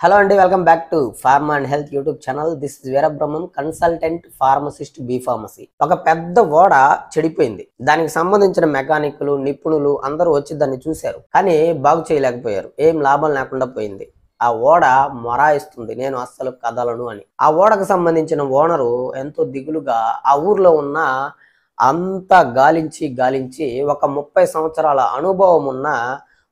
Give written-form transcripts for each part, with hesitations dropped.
Hello అండి, welcome back to pharma and health YouTube channel. This is Veerabrahmam, consultant pharmacist, B pharmacy. ఒక పెద్ద ఓడ చెడిపోయింది. దానికి సంబంధించిన మెకానిక్లు, నిపుణులు అందరూ వచ్చి దాన్ని చూశారు, కానీ బాగు చేయలేకపోయారు. ఏం లాభం లేకుండా పోయింది. ఆ ఓడ మొరాయిస్తుంది, నేను అస్సలు కదలను అని. ఆ ఓడకు సంబంధించిన ఓనరు ఎంతో దిగులుగా ఆ ఊర్లో ఉన్న అంతా గాలించి గాలించి ఒక 30 సంవత్సరాల అనుభవం ఉన్న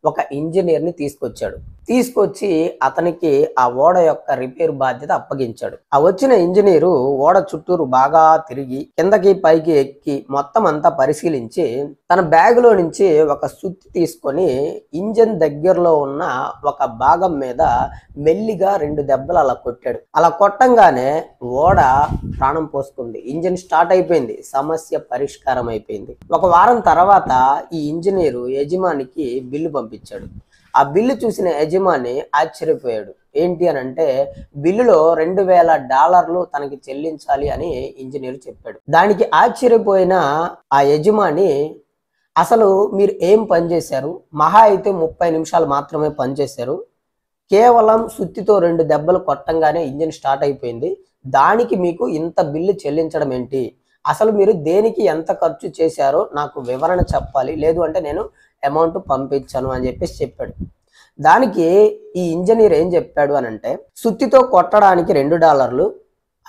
ఒక ఇంజనీర్ని తీసుకొచ్చి అతనికి ఆ ఓడ యొక్క రిపేర్ బాధ్యత అప్పగించాడు. ఆ వచ్చిన ఇంజనీరు ఓడ చుట్టూరు బాగా తిరిగి కిందకి పైకి ఎక్కి మొత్తం అంతా పరిశీలించి తన బ్యాగులో నుంచి ఒక సుత్తి తీసుకొని ఇంజన్ దగ్గరలో ఉన్న ఒక భాగం మీద మెల్లిగా 2 దెబ్బలు అలా కొట్టాడు. అలా కొట్టంగానే ఓడ ప్రాణం పోసుకుంది. ఇంజన్ స్టార్ట్ అయిపోయింది. సమస్య పరిష్కారం అయిపోయింది. ఒక వారం తర్వాత ఈ ఇంజనీరు యజమానికి బిల్లు పంపించాడు. ఆ బిల్లు చూసిన యజమాని ఆశ్చర్యపోయాడు. ఏంటి అని అంటే, బిల్లులో $2000 తనకి చెల్లించాలి అని ఇంజనీర్ చెప్పాడు. దానికి ఆశ్చర్యపోయిన ఆ యజమాని, అసలు మీరు ఏం పనిచేశారు? మహా అయితే 30 నిమిషాలు మాత్రమే పనిచేశారు. కేవలం సుత్తితో 2 దెబ్బలు కొట్టంగానే ఇంజిన్ స్టార్ట్ అయిపోయింది. దానికి మీకు ఇంత బిల్లు చెల్లించడం ఏంటి? అసలు మీరు దేనికి ఎంత ఖర్చు చేశారో నాకు వివరణ చెప్పాలి, లేదు అంటే నేను అమౌంట్ పంపించను అని చెప్పాడు. దానికి ఈ ఇంజనీర్ ఏం చెప్పాడు అని అంటే, సుత్తితో కొట్టడానికి $2,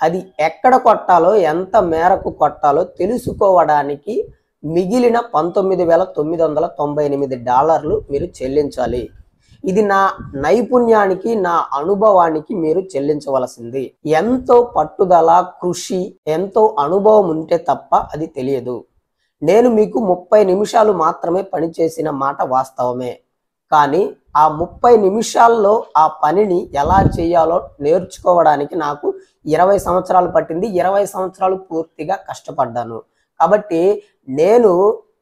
అది ఎక్కడ కొట్టాలో ఎంత మేరకు కొట్టాలో తెలుసుకోవడానికి మిగిలిన $19,998 మీరు చెల్లించాలి. ఇది నా నైపుణ్యానికి, నా అనుభవానికి మీరు చెల్లించవలసింది. ఎంతో పట్టుదల, కృషి, ఎంతో అనుభవం ఉంటే తప్ప అది తెలియదు. నేను మీకు 30 నిమిషాలు మాత్రమే పని చేసిన మాట వాస్తవమే, కానీ ఆ 30 నిమిషాల్లో ఆ పనిని ఎలా చేయాలో నేర్చుకోవడానికి నాకు 20 సంవత్సరాలు పట్టింది. 20 సంవత్సరాలు పూర్తిగా కష్టపడ్డాను. కాబట్టి నేను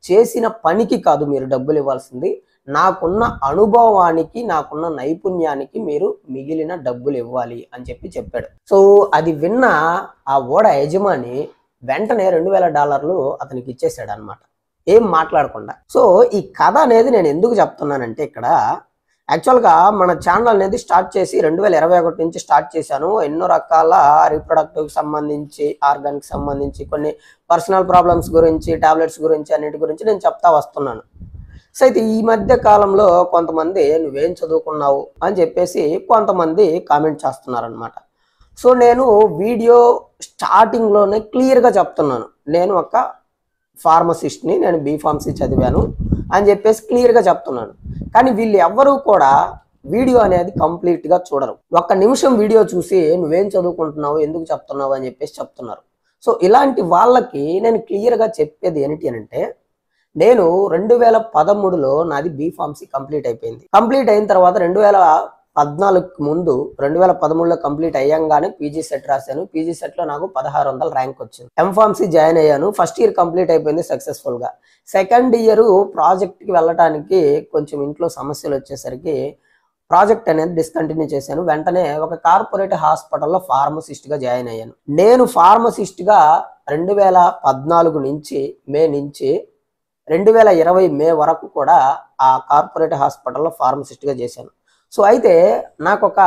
చేసిన పనికి కాదు మీరు డబ్బులు ఇవ్వాల్సింది, నాకున్న అనుభవానికి, నాకున్న నైపుణ్యానికి మీరు మిగిలిన డబ్బులు ఇవ్వాలి అని చెప్పాడు. సో అది విన్న ఆ ఓడ యజమాని వెంటనే $2000 అతనికి ఇచ్చేసాడు అనమాట, ఏం మాట్లాడకుండా. సో ఈ కథ అనేది నేను ఎందుకు చెప్తున్నానంటే, ఇక్కడ యాక్చువల్గా మన ఛానల్ అనేది స్టార్ట్ చేసి 2021 నుంచి స్టార్ట్ చేశాను. ఎన్నో రకాల రీప్రొడక్టివ్కి సంబంధించి, ఆర్గాన్కి సంబంధించి, కొన్ని పర్సనల్ ప్రాబ్లమ్స్ గురించి, టాబ్లెట్స్ గురించి, అన్నిటి గురించి నేను చెప్తా వస్తున్నాను. సో అయితే ఈ మధ్య కాలంలో కొంతమంది నువ్వేం చదువుకున్నావు అని చెప్పేసి కొంతమంది కామెంట్ చేస్తున్నారు అనమాట. సో నేను వీడియో స్టార్టింగ్లోనే క్లియర్గా చెప్తున్నాను, నేను ఒక ఫార్మసిస్ట్ని, నేను బి ఫార్మసీ చదివాను అని చెప్పేసి క్లియర్గా చెప్తున్నాను. కానీ వీళ్ళు ఎవ్వరూ కూడా వీడియో అనేది కంప్లీట్గా చూడరు. 1 నిమిషం వీడియో చూసి నువ్వేం చదువుకుంటున్నావు, ఎందుకు చెప్తున్నావు అని చెప్పేసి చెప్తున్నారు. సో ఇలాంటి వాళ్ళకి నేను క్లియర్గా చెప్పేది ఏంటి అని అంటే, నేను 2013లో నాది బి ఫార్మసీ కంప్లీట్ అయిపోయింది. కంప్లీట్ అయిన తర్వాత 2014కి ముందు 2013లో కంప్లీట్ అయ్యంగానే పీజీ సెట్ రాశాను. పీజీ సెట్లో నాకు 1600 ర్యాంక్ వచ్చింది. ఎంఫార్మసీ జాయిన్ అయ్యాను. ఫస్ట్ ఇయర్ కంప్లీట్ అయిపోయింది సక్సెస్ఫుల్గా. సెకండ్ ఇయర్ ప్రాజెక్ట్కి వెళ్ళటానికి కొంచెం ఇంట్లో సమస్యలు వచ్చేసరికి ప్రాజెక్ట్ అనేది డిస్కంటిన్యూ చేశాను. వెంటనే ఒక కార్పొరేట్ హాస్పిటల్లో ఫార్మసిస్ట్గా జాయిన్ అయ్యాను. నేను ఫార్మసిస్ట్గా 2014 నుంచి మే నుంచి 2020 మే వరకు కూడా ఆ కార్పొరేట్ హాస్పిటల్లో ఫార్మసిస్ట్గా చేశాను. సో అయితే నాకు ఒక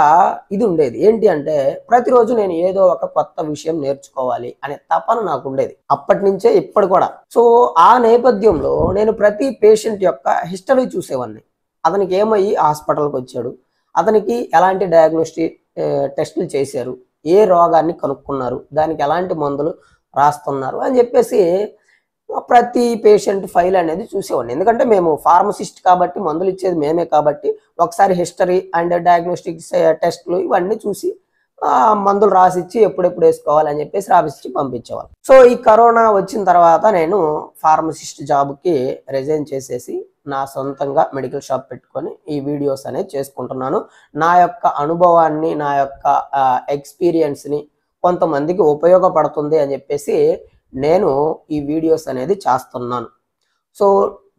ఇది ఉండేది, ఏంటి అంటే ప్రతిరోజు నేను ఏదో ఒక కొత్త విషయం నేర్చుకోవాలి అనే తపన నాకు ఉండేది, అప్పటి నుంచే ఇప్పటి కూడా. సో ఆ నేపథ్యంలో నేను ప్రతి పేషెంట్ యొక్క హిస్టరీ చూసేవాడిని. అతనికి ఏమయ్యి హాస్పిటల్కి వచ్చాడు, అతనికి ఎలాంటి డయాగ్నోస్టిక్ టెస్టులు చేశారు, ఏ రోగాన్ని కనుక్కున్నారు, దానికి ఎలాంటి మందులు రాస్తున్నారు అని చెప్పేసి ప్రతి పేషెంట్ ఫైల్ అనేది చూసేవాడిని. ఎందుకంటే మేము ఫార్మసిస్ట్ కాబట్టి, మందులు ఇచ్చేది మేమే కాబట్టి ఒకసారి హిస్టరీ అండ్ డయాగ్నోస్టిక్స్ టెస్ట్లు ఇవన్నీ చూసి మందులు రాసిచ్చి ఎప్పుడెప్పుడు వేసుకోవాలని చెప్పేసి రాసిచ్చి పంపించేవాళ్ళు. సో ఈ కరోనా వచ్చిన తర్వాత నేను ఫార్మసిస్ట్ జాబ్కి రిజైన్ చేసేసి నా సొంతంగా మెడికల్ షాప్ పెట్టుకొని ఈ వీడియోస్ అనేది చేసుకుంటున్నాను. నా యొక్క అనుభవాన్ని, నా యొక్క ఎక్స్పీరియన్స్ని కొంతమందికి ఉపయోగపడుతుంది అని చెప్పేసి నేను ఈ వీడియోస్ అనేది చేస్తున్నాను. సో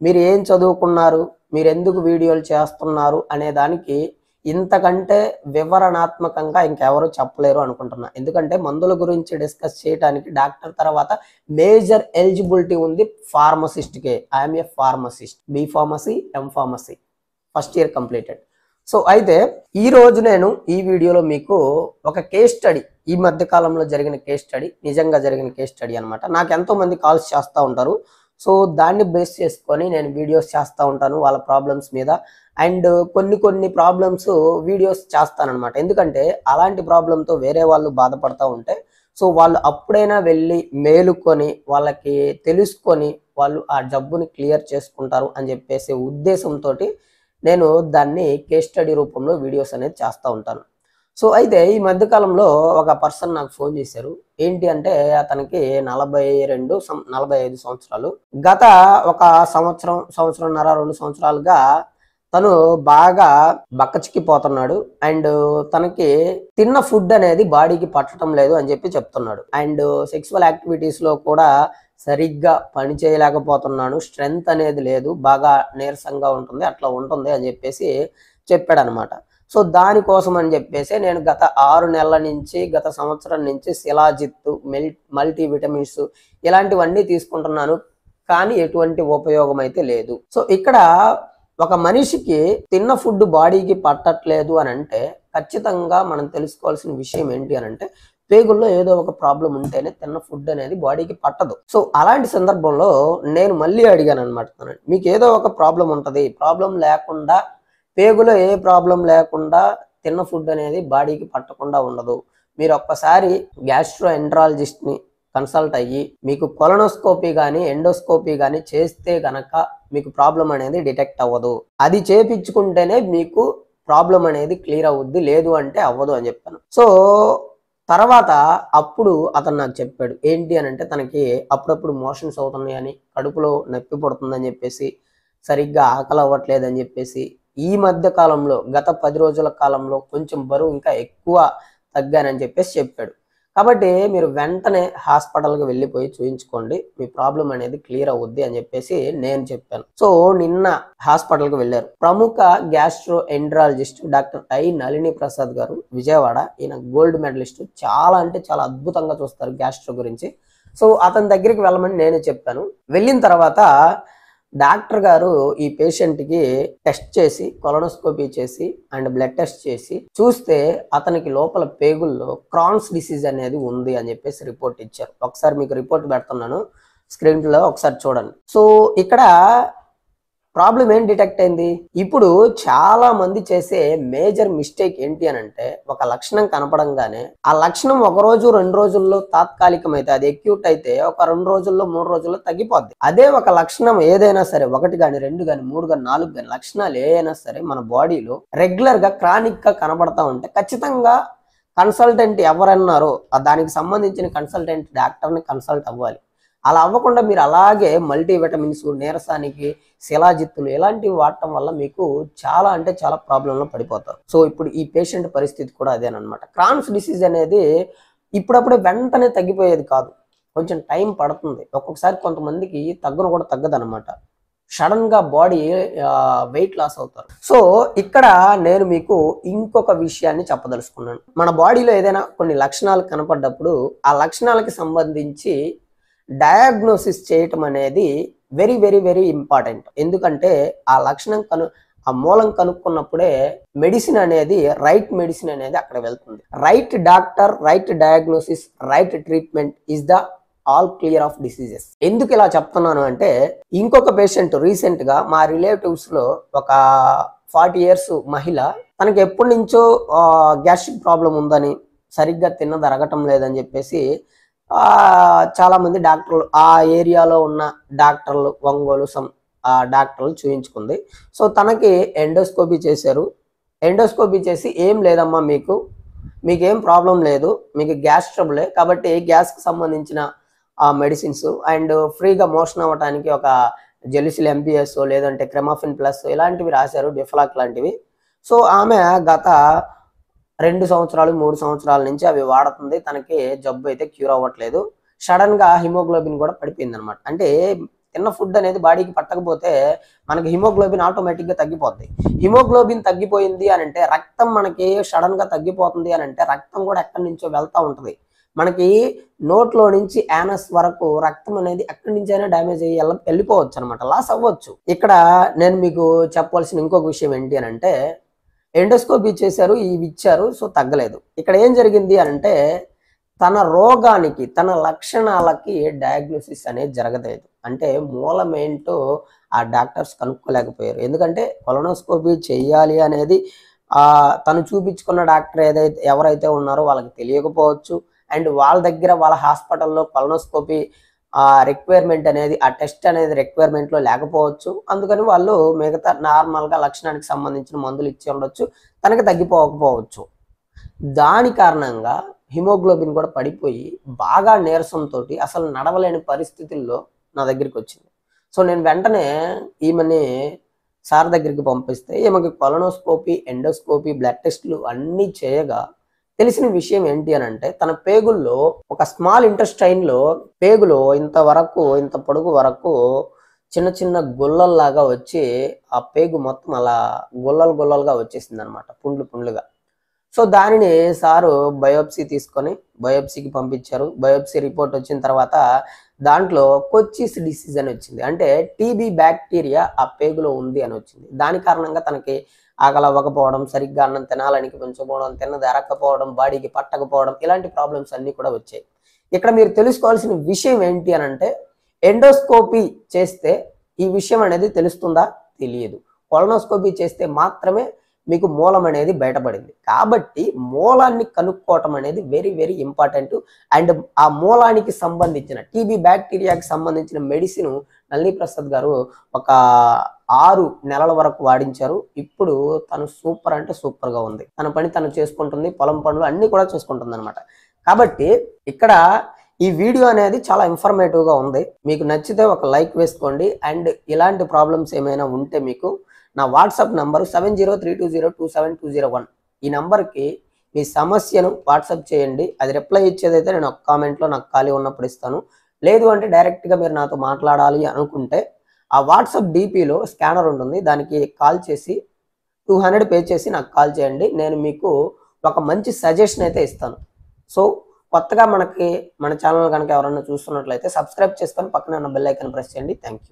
మీరు ఏం చదువుకున్నారు, మీరు ఎందుకు వీడియోలు చేస్తున్నారు అనే దానికి ఇంతకంటే వివరణాత్మకంగా ఇంకెవరు చెప్పలేరు అనుకుంటున్నా. ఎందుకంటే మందుల గురించి డిస్కస్ చేయడానికి డాక్టర్ తర్వాత మేజర్ ఎలిజిబిలిటీ ఉంది ఫార్మసిస్ట్కే. I'm a pharmacist, B pharmacy, M pharmacy, first year completed. So అయితే ఈ రోజు నేను ఈ వీడియోలో మీకు ఒక కేస్ స్టడీ, ఈ మధ్య కాలంలో జరిగిన కేస్ స్టడీ, నిజంగా జరిగిన కేస్ స్టడీ అనమాట. నాకు ఎంతో మంది కాల్స్ చేస్తూ ఉంటారు. సో దాన్ని బేస్ చేసుకొని నేను వీడియోస్ చేస్తూ ఉంటాను వాళ్ళ ప్రాబ్లమ్స్ మీద. అండ్ కొన్ని ప్రాబ్లమ్స్ వీడియోస్ చేస్తానన్నమాట. ఎందుకంటే అలాంటి ప్రాబ్లంతో వేరే వాళ్ళు బాధపడతా ఉంటే సో వాళ్ళు అప్పుడైనా వెళ్ళి మేలుకొని వాళ్ళకి తెలుసుకొని వాళ్ళు ఆ జబ్బుని క్లియర్ చేసుకుంటారు అని చెప్పేసి ఉద్దేశంతో నేను దాన్ని కేస్ స్టడీ రూపంలో వీడియోస్ అనేది చేస్తూ ఉంటాను. సో అయితే ఈ మధ్యకాలంలో ఒక పర్సన్ నాకు ఫోన్ చేశారు. ఏంటి అంటే అతనికి 45 సంవత్సరాలు. గత ఒక సంవత్సరంన్నర 2 సంవత్సరాలుగా తను బాగా బక్కచిక్కిపోతున్నాడు. అండ్ తనకి తిన్న ఫుడ్ అనేది బాడీకి పట్టడం లేదు అని చెప్పి చెప్తున్నాడు. అండ్ సెక్సువల్ యాక్టివిటీస్ లో కూడా సరిగ్గా పని చేయలేకపోతున్నాను, స్ట్రెంగ్త్ అనేది లేదు, బాగా నీరసంగా ఉంటుంది, అట్లా ఉంటుంది అని చెప్పేసి చెప్పాడు అనమాట. సో దానికోసం అని చెప్పేసి నేను గత 6 నెలల నుంచి, గత సంవత్సరం నుంచి శిలాజిత్తు, మల్టీ విటమిన్స్ ఇలాంటివన్నీ తీసుకుంటున్నాను, కానీ ఎటువంటి ఉపయోగం అయితే లేదు. సో ఇక్కడ ఒక మనిషికి తిన్న ఫుడ్ బాడీకి పట్టట్లేదు అని అంటే ఖచ్చితంగా మనం తెలుసుకోవాల్సిన విషయం ఏంటి అని అంటే పేగుల్లో ఏదో ఒక ప్రాబ్లం ఉంటేనే తిన్న ఫుడ్ అనేది బాడీకి పట్టదు. సో అలాంటి సందర్భంలో నేను మళ్ళీ అడిగాను అనమాట, మీకు ఏదో ఒక ప్రాబ్లం ఉంటుంది, ప్రాబ్లం లేకుండా పేగులో ఏ ప్రాబ్లం లేకుండా తిన్న ఫుడ్ అనేది బాడీకి పట్టకుండా ఉండదు. మీరు ఒక్కసారి గ్యాస్ట్రోఎంట్రాలజిస్ట్ని కన్సల్ట్ అయ్యి మీకు కొలనోస్కోపీ కానీ ఎండోస్కోపీ కానీ చేస్తే గనక మీకు ప్రాబ్లం అనేది డిటెక్ట్ అవ్వదు. అది చేపించుకుంటేనే మీకు ప్రాబ్లం అనేది క్లియర్ అవుద్ది, లేదు అంటే అవ్వదు అని చెప్పాను. సో తర్వాత అప్పుడు అతను నాకు చెప్పాడు ఏంటి అని అంటే తనకి అప్పుడప్పుడు మోషన్స్ అవుతున్నాయని, కడుపులో నొప్పి పడుతుందని చెప్పేసి, సరిగ్గా ఆకలి అవ్వట్లేదు అని చెప్పేసి, ఈ మధ్య కాలంలో గత 10 రోజుల కాలంలో కొంచెం బరువు ఇంకా ఎక్కువ తగ్గానని చెప్పేసి చెప్పాడు. కాబట్టి మీరు వెంటనే హాస్పిటల్కి వెళ్ళిపోయి చూయించుకోండి, మీ ప్రాబ్లం అనేది క్లియర్ అవుద్ది అని చెప్పేసి నేను చెప్పాను. సో నిన్న హాస్పిటల్కి వెళ్ళారు. ప్రముఖ gastro enterologist doctor I Nalini Prasad గారు, విజయవాడ. ఈయన గోల్డ్ మెడలిస్ట్, చాలా అంటే చాలా అద్భుతంగా చూస్తారు గ్యాస్ట్రో గురించి. సో అతని దగ్గరికి వెళ్ళమని నేనే చెప్పాను. వెళ్ళిన తర్వాత డాక్టర్ గారు ఈ పేషెంట్కి టెస్ట్ చేసి, కొలనోస్కోపీ చేసి అండ్ బ్లడ్ టెస్ట్ చేసి చూస్తే అతనికి లోపల పేగుల్లో క్రాన్స్ డిసీజ్ అనేది ఉంది అని చెప్పేసి రిపోర్ట్ ఇచ్చారు. ఒకసారి మీకు రిపోర్ట్ పెడుతున్నాను స్క్రీన్లో, ఒకసారి చూడండి. సో ఇక్కడ ప్రాబ్లం ఏం డిటెక్ట్ అయింది? ఇప్పుడు చాలా మంది చేసే మేజర్ మిస్టేక్ ఏంటి అని అంటే ఒక లక్షణం కనపడంగానే ఆ లక్షణం 1 రోజు 2 రోజుల్లో తాత్కాలికమైతే, అది ఎక్యూట్ అయితే ఒక 2 రోజుల్లో 3 రోజుల్లో తగ్గిపోద్ది. అదే ఒక లక్షణం ఏదైనా సరే, 1 కానీ 2 కానీ 3 కానీ 4 కానీ లక్షణాలు ఏదైనా సరే మన బాడీలో రెగ్యులర్ గా క్రానిక్ గా కనబడతా ఉంటే ఖచ్చితంగా కన్సల్టెంట్ ఎవరన్నారో దానికి సంబంధించిన కన్సల్టెంట్ డాక్టర్ని కన్సల్ట్ అవ్వాలి. అలా అవ్వకుండా మీరు అలాగే మల్టీ విటమిన్స్, నీరసానికి, శిలాజిత్తులు ఇలాంటివి వాడటం వల్ల మీకు చాలా అంటే చాలా ప్రాబ్లంలో పడిపోతారు. సో ఇప్పుడు ఈ పేషెంట్ పరిస్థితి కూడా అదేనమాట. క్రాన్స్ డిసీజ్ అనేది ఇప్పుడప్పుడే వెంటనే తగ్గిపోయేది కాదు, కొంచెం టైం పడుతుంది. ఒక్కొక్కసారి కొంతమందికి తగ్గును కూడా తగ్గదనమాట, సడన్ గా బాడీ వెయిట్ లాస్ అవుతారు. సో ఇక్కడ నేను మీకు ఇంకొక విషయాన్ని చెప్పదలుచుకున్నాను. మన బాడీలో ఏదైనా కొన్ని లక్షణాలు కనపడ్డప్పుడు ఆ లక్షణాలకి సంబంధించి డయాగ్నోసిస్ చేయటం అనేది వెరీ వెరీ వెరీ ఇంపార్టెంట్. ఎందుకంటే ఆ లక్షణం ఆ మూలం కనుక్కున్నప్పుడే మెడిసిన్ అనేది, రైట్ మెడిసిన్ అనేది అక్కడ వెళ్తుంది. Right doctor, right diagnosis, right treatment is the all clear of diseases. ఎందుకు ఇలా చెప్తున్నాను అంటే ఇంకొక పేషెంట్ రీసెంట్ గా మా రిలేటివ్స్ లో ఒక 40 years మహిళ, తనకి ఎప్పటి నుంచో గ్యాస్ట్రిక్ ప్రాబ్లం ఉందని, సరిగ్గా తిన్నది అరగటం లేదని చెప్పేసి చాలా మంది డాక్టర్లు, ఆ ఏరియాలో ఉన్న డాక్టర్లు, ఒంగోలు డాక్టర్లు చూయించుకుంది. సో తనకి ఎండోస్కోపీ చేశారు. ఎండోస్కోపీ చేసి ఏం లేదమ్మా, మీకేం ప్రాబ్లం లేదు, మీకు గ్యాస్ ట్రబులే, కాబట్టి గ్యాస్కి సంబంధించిన మెడిసిన్స్ అండ్ ఫ్రీగా మోషన్ అవ్వడానికి ఒక జెలిసిల్ ఎంపీఎస్ లేదంటే క్రెమాఫిన్ ప్లస్ ఇలాంటివి రాశారు, డిఫ్లాక్ లాంటివి. సో ఆమె గత 2 సంవత్సరాలు 3 సంవత్సరాల నుంచి అవి వాడుతుంది. తనకి జబ్బు అయితే క్యూర్ అవ్వట్లేదు. సడన్ గా హిమోగ్లోబిన్ కూడా పడిపోయింది అనమాట. అంటే తిన్న ఫుడ్ అనేది బాడీకి పట్టకపోతే మనకి హిమోగ్లోబిన్ ఆటోమేటిక్ గా తగ్గిపోద్ది. హిమోగ్లోబిన్ తగ్గిపోయింది అని అంటే రక్తం మనకి సడన్ గా తగ్గిపోతుంది అని అంటే రక్తం కూడా ఎక్కడి నుంచో వెళ్తా ఉంటది. మనకి నోట్లో నుంచి యానస్ వరకు రక్తం అనేది ఎక్కడి నుంచి అయినా డ్యామేజ్ అయ్యి వెళ్ళిపోవచ్చు అనమాట, లాస్ అవ్వచ్చు. ఇక్కడ నేను మీకు చెప్పవలసిన ఇంకొక విషయం ఏంటి అని అంటే ఎండోస్కోపీ చేశారు, ఇవి ఇచ్చారు, సో తగ్గలేదు. ఇక్కడ ఏం జరిగింది అంటే తన రోగానికి, తన లక్షణాలకి డయాగ్నోసిస్ అనేది జరగలేదు. అంటే మూలమేంటో ఆ డాక్టర్స్ కనుక్కోలేకపోయారు. ఎందుకంటే కొలనోస్కోపీ చేయాలి అనేది తను చూపించుకున్న డాక్టర్ ఎవరైతే ఉన్నారో వాళ్ళకి తెలియకపోవచ్చు. అండ్ వాళ్ళ దగ్గర వాళ్ళ హాస్పిటల్లో కొలనోస్కోపీ రిక్వైర్మెంట్ అనేది, ఆ టెస్ట్ అనేది రిక్వైర్మెంట్లో లేకపోవచ్చు. అందుకని వాళ్ళు మిగతా నార్మల్గా లక్షణానికి సంబంధించిన మందులు ఇచ్చి ఉండొచ్చు, తనకి తగ్గిపోకపోవచ్చు. దాని కారణంగా హిమోగ్లోబిన్ కూడా పడిపోయి బాగా నీరసంతో అసలు నడవలేని పరిస్థితుల్లో నా దగ్గరికి వచ్చింది. సో నేను వెంటనే ఈమెని సార్ దగ్గరికి పంపిస్తే ఈమెకి కొలనోస్కోపీ, ఎండోస్కోపీ, బ్లడ్ టెస్టులు అన్నీ చేయగా తెలిసిన విషయం ఏంటి అని అంటే తన పేగుల్లో ఒక స్మాల్ ఇంటెస్టైన్లో పేగులో ఇంత పొడుగు వరకు చిన్న చిన్న గుల్లల్లాగా వచ్చి ఆ పేగు మొత్తం అలా గుల్లలుగా వచ్చేసింది అనమాట, పుండ్లుగా. సో దానిని సారు బయోప్సీకి పంపించారు. బయోప్సీ రిపోర్ట్ వచ్చిన తర్వాత దాంట్లో కొచ్చిస్ డిసీజ్ అని వచ్చింది. అంటే టీబీ బ్యాక్టీరియా ఆ పేగులో ఉంది అని వచ్చింది. దాని కారణంగా తనకి ఆకలి అవ్వకపోవడం, సరిగ్గా అన్నం తినాలనిపించకపోవడం, తిన్నది అరక్కపోవడం, బాడీకి పట్టకపోవడం, ఇలాంటి ప్రాబ్లమ్స్ అన్నీ కూడా వచ్చాయి. ఇక్కడ మీరు తెలుసుకోవాల్సిన విషయం ఏంటి అని అంటే ఎండోస్కోపీ చేస్తే ఈ విషయం అనేది తెలుస్తుందా? తెలియదు. కొలనోస్కోపీ చేస్తే మాత్రమే మీకు మూలం అనేది బయటపడింది. కాబట్టి మూలాన్ని కనుక్కోవటం అనేది వెరీ వెరీ ఇంపార్టెంట్. అండ్ ఆ మూలానికి సంబంధించిన టీబీ బ్యాక్టీరియాకి సంబంధించిన మెడిసిన్ నళిని ప్రసాద్ గారు ఒక 6 నెలల వరకు వాడించారు. ఇప్పుడు తను సూపర్ అంటే సూపర్గా ఉంది. తన పని తను చేసుకుంటుంది, పొలం పనులు అన్నీ కూడా చూసుకుంటుంది అనమాట. కాబట్టి ఇక్కడ ఈ వీడియో అనేది చాలా ఇన్ఫర్మేటివ్గా ఉంది. మీకు నచ్చితే ఒక లైక్ వేసుకోండి. అండ్ ఇలాంటి ప్రాబ్లమ్స్ ఏమైనా ఉంటే మీకు నా వాట్సాప్ నంబరు 7032027201 ఈ నంబర్కి మీ సమస్యను వాట్సాప్ చేయండి. అది రిప్లై ఇచ్చేదైతే నేను ఒక కామెంట్లో నాకు ఖాళీ ఉన్నప్పుడు ఇస్తాను. లేదు అంటే డైరెక్ట్గా మీరు నాతో మాట్లాడాలి అనుకుంటే ఆ వాట్సాప్ డీపీలో స్కానర్ ఉంటుంది, దానికి కాల్ చేసి 200 పే చేసి నాకు కాల్ చేయండి. నేను మీకు ఒక మంచి సజెషన్ అయితే ఇస్తాను. సో కొత్తగా మన ఛానల్ కనుక ఎవరైనా చూస్తున్నట్లయితే సబ్స్క్రైబ్ చేసుకొని పక్కన ఉన్న బెల్ ఐకాన్ ప్రెస్ చేయండి. Thank you.